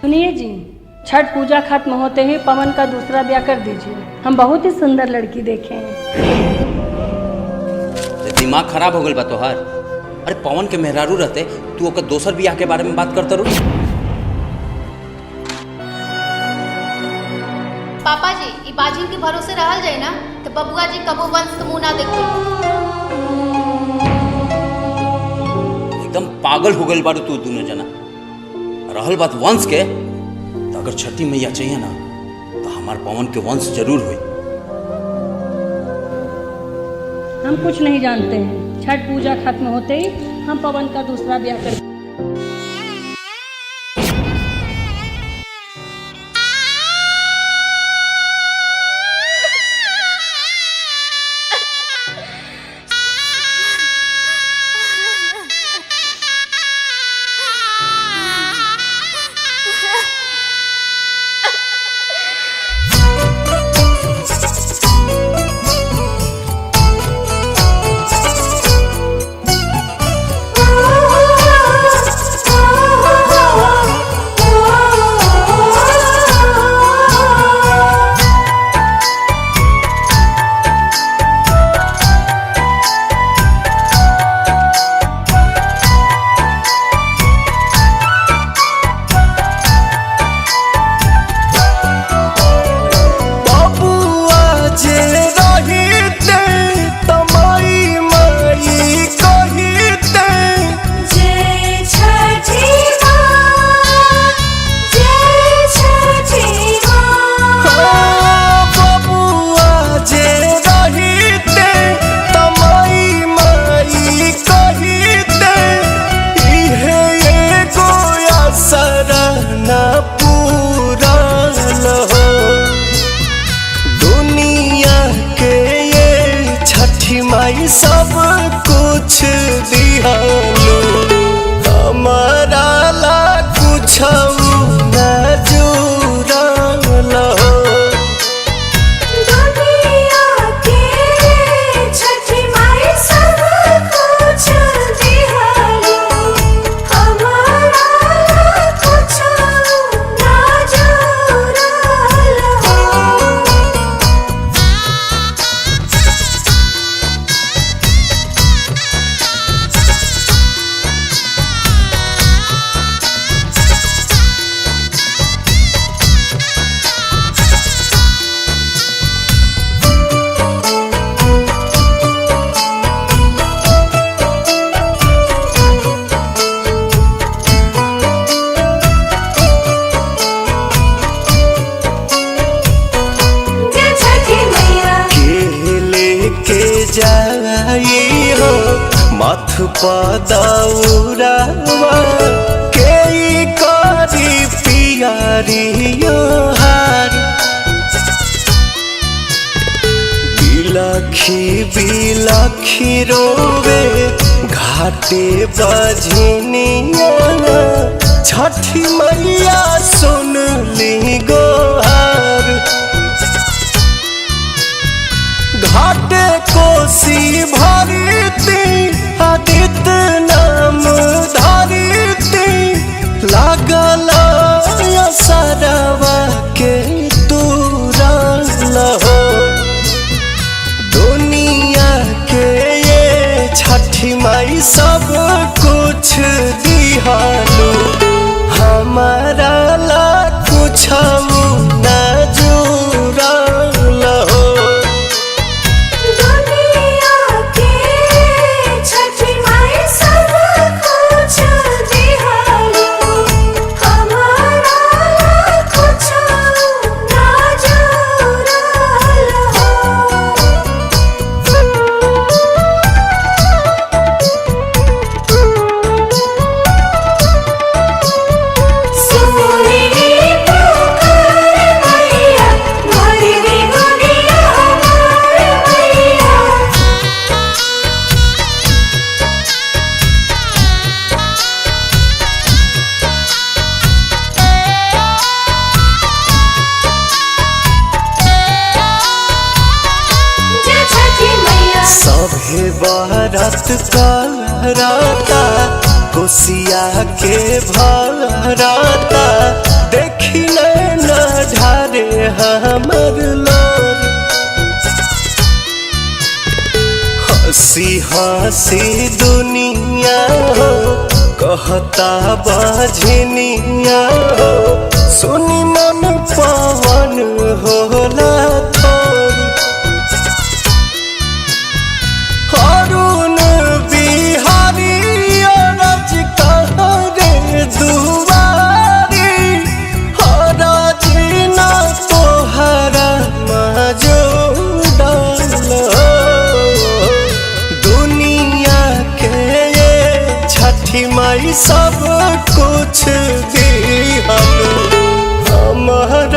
सुनिए जी, छठ पूजा खत्म होते ही पवन का दूसरा ब्याह कर दीजिए। हम बहुत ही सुंदर लड़की देखे हैं। दिमाग खराब हो गल बा तोहार। अरे पवन के मेहरारू रहते तू ओकर दोसर ब्याह के बारे में बात करते रहो। पापा जी ई बाजिन के भरोसे रहल जाए ना तो बबुआ जी कबो वंश के मुंह ना देखो। एकदम पागल हो गल बारू तू दोनों जना। रहल बात वंश के, तो अगर छठी मैया चाहिए ना तो हमार पवन के वंश जरूर हुई। हम कुछ नहीं जानते हैं। छठ पूजा खत्म होते ही हम पवन का दूसरा ब्याह कर सब कुछ दिहालो हमारा ला कुछ न जुड़लो। दुनिया के छठी माई सब कुछ दिहालो हमारा ला कुछ न जुड़लो। जाई हो मथ पदौरावा के करी पियारियो हार बिलखी बिलखी रोवे घाटे बजनिया छठी मैया सुन ली गोहार। घाटे कोसी भरती आदित्य नाम धरती लागल सरवा के तुरल हो। दुनिया के ये छठी माई सब कुछ दिहालो हमारा ला कुछ न जुड़ल हो। बारात करता कोसिया के भराता। हमर लोर। हंसी हंसी दुनिया हो कहता बाझनिया हो, सुनी मन पवन होला थोर। अरुण बिहारी अरज कहरे दुआरी, हरज ना तोहरा मजो डाल। दुनिया के ये छठी माई सब कुछ दिहल, हमारा